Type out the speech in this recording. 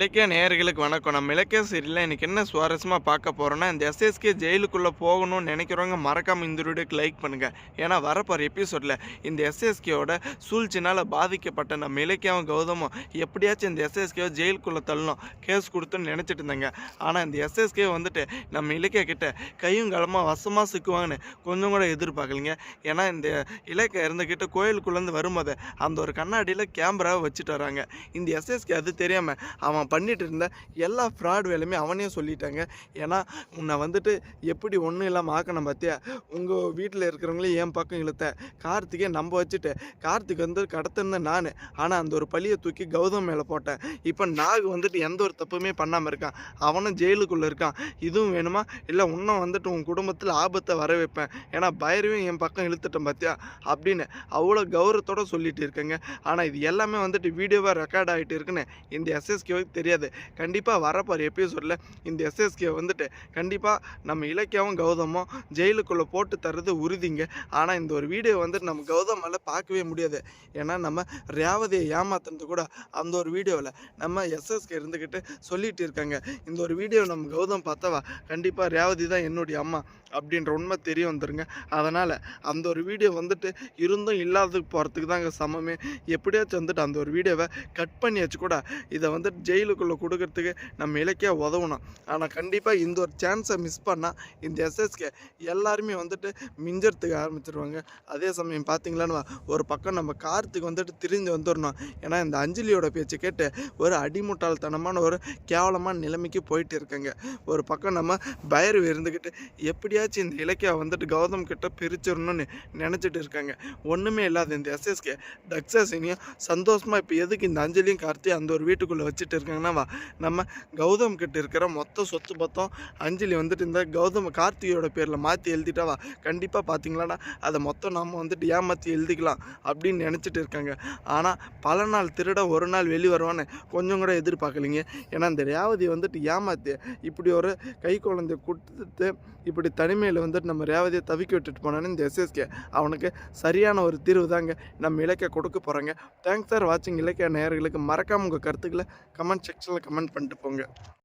இலக்கிய நேயர்களுக்கு வணக்கம். நம்ம இலக்கிய சீரியல்ல இன்னைக்கு என்ன சுவாரஸ்யமா பார்க்க போறோம்னா, இந்த எஸ்எஸ்கே ஜெயிலுக்குள்ள போகணும்னு நினைக்கிறவங்க மறக்காம இந்த வீடியோக்கு லைக் பண்ணுங்க. ஏன்னா வரப்போற எபிசோட்ல இந்த எஸ்எஸ்கேவோட சூழ்ச்சினால பாதிக்கப்பட்ட நம்ம இலக்கியாவும் கௌதமும் எப்படியாச்சும் இந்த எஸ்எஸ்கேவை ஜெயிலுக்குள்ள தள்ளணும் கேஸ் கொடுத்துன்னு நினைச்சிட்டு இருந்தாங்க. ஆனா இந்த எஸ்எஸ்கே வந்துட்டு நம்ம இலக்கிய கிட்ட கையும் களமா வசமா சிக்குவாங்கன்னு கொஞ்சம் கூட எதிர்பார்க்கலைங்க. ஏன்னா இந்த இலக்கிய இருந்துகிட்டு கோயிலுக்குள்ளேருந்து வரும்போது அந்த ஒரு கண்ணாடியில் கேமராவை வச்சுட்டு வராங்க. இந்த எஸ்எஸ்கே அது தெரியாம அவன் பண்ணிட்டு இருந்த எல்லா ஃப்ராட் வேலையுமே அவனே சொல்லிட்டாங்க. ஏன்னா உன்னை வந்துட்டு எப்படி ஒன்றும் இல்லாமல் ஆக்கணும் பார்த்தியா, உங்கள் வீட்டில் இருக்கிறவங்களே என் பக்கம் இழுத்த, கார்த்திகை நம்ப வச்சுட்டு கார்த்திக் வந்து கடத்திருந்தேன் நான். ஆனால் அந்த ஒரு பழியை தூக்கி கௌதம் மேலே போட்டேன். இப்போ நாகு வந்துட்டு எந்த ஒரு தப்புமே பண்ணாமல் இருக்கான், அவனும் ஜெயிலுக்குள்ளே இருக்கான். இதுவும் வேணுமா, இல்லை இன்னும் வந்துட்டு உன் குடும்பத்தில் ஆபத்தை வர வைப்பேன், ஏன்னா பைரவையும் என் பக்கம் இழுத்துட்டேன் பார்த்தியா அப்படின்னு அவ்வளோ கௌரவத்தோடு சொல்லிட்டு இருக்கேங்க. ஆனால் இது எல்லாமே வந்துட்டு வீடியோவாக ரெக்கார்ட் ஆகிட்டு இருக்குன்னு இந்த எஸ்எஸ்கேவுக்கு தெரியாது. கண்டிப்பாக வரப்போகிற எபிசோடில் இந்த எஸ்எஸ்கே வந்துட்டு கண்டிப்பாக நம்ம இலக்கியாவும் கௌதமும் ஜெயிலுக்குள்ளே போட்டு தர்றது உறுதிங்க. ஆனால் இந்த ஒரு வீடியோ வந்துட்டு நம்ம கௌதம் மேலே பார்க்கவே முடியாது. ஏன்னா நம்ம ரேவதியை ஏமாத்துறது கூட அந்த ஒரு வீடியோவில் நம்ம எஸ்எஸ்கே இருந்துக்கிட்டு சொல்லிட்டு இருக்காங்க. இந்த ஒரு வீடியோ நம்ம கௌதம் பார்த்தவா கண்டிப்பாக ரேவதி தான் என்னுடைய அம்மா அப்படின்ற உண்மை தெரிய வந்துருங்க. அதனால் அந்த ஒரு வீடியோ வந்துட்டு இருந்தும் இல்லாததுக்கு போகிறதுக்கு தாங்க சமமே. எப்படியாச்சும் வந்துட்டு அந்த ஒரு வீடியோவை கட் பண்ணியாச்சு கூட இதை வந்துட்டு ஜெயிலுக்குள்ளே கொடுக்கறதுக்கு நம்ம இலக்கியா உதவணும். ஆனால் கண்டிப்பாக இந்த ஒரு சான்ஸை மிஸ் பண்ணால் இந்த எஸ்எஸ்கே எல்லாருமே வந்துட்டு மிஞ்சறதுக்கு ஆரம்பிச்சிருவாங்க. அதே சமயம் பார்த்தீங்களான்னு ஒரு பக்கம் நம்ம கார்த்திக் வந்துட்டு திரிஞ்சு வந்துடணும். ஏன்னா இந்த அஞ்சலியோட பேச்சு கேட்டு ஒரு அடிமுட்டாள்தனமான ஒரு கேவலமான நிலைமைக்கு போயிட்டு இருக்காங்க. ஒரு பக்கம் நம்ம பைரவி இருந்துக்கிட்டு எப்படியாச்சும் இந்த இலக்கியா வந்துட்டு கௌதம் கிட்ட பிரிச்சிடணும்னு நினச்சிட்டு இருக்காங்க. ஒன்றுமே இல்லாத இந்த எஸ்எஸ்கே தக்ஷாசினியும் சந்தோஷமாக இப்போ எதுக்கு இந்த அஞ்சலியும் கார்த்தி அந்த ஒரு வீட்டுக்குள்ளே வச்சுட்டு இருக்காங்கன்னா நம்ம கௌதம் கிட்ட இருக்கிற மொத்த சொத்து மொத்தம் அஞ்சலி வந்துட்டு இந்த கௌதம் கார்த்தியோட பேரில் மாற்றி எழுதிட்டாவா கண்டிப்பாக பார்த்தீங்களான்னா அதை மொத்தம் நம்ம வந்துட்டு ஏமாற்றி எழுதிக்கலாம் அப்படின்னு நினச்சிட்டு இருக்காங்க. ஆனால் பல நாள் திருட ஒரு நாள் வெளி வருவான்னு கொஞ்சம் கூட எதிர்பார்க்கலிங்க. ஏன்னா இந்த ரேவதி வந்துட்டு ஏமாற்றி இப்படி ஒரு கை குழந்தை கொடுத்துட்டு இப்படி தனிமையில் வந்துட்டு நம்ம ரேவதியை தவிக்க விட்டுட்டு போனான்னு இந்த எஸ்எஸ்கே அவனுக்கு சரியான ஒரு தீர்வு தாங்க நம்ம இலக்கிய கொடுக்க போகிறாங்க. தேங்க்ஸ் ஃபார் வாட்சிங். இலக்கிய நேயர்களுக்கு மறக்காமல் உங்கள் கருத்துக்களை கமெண்ட் செக்ஷனில் கமெண்ட் பண்ணிட்டு போங்க.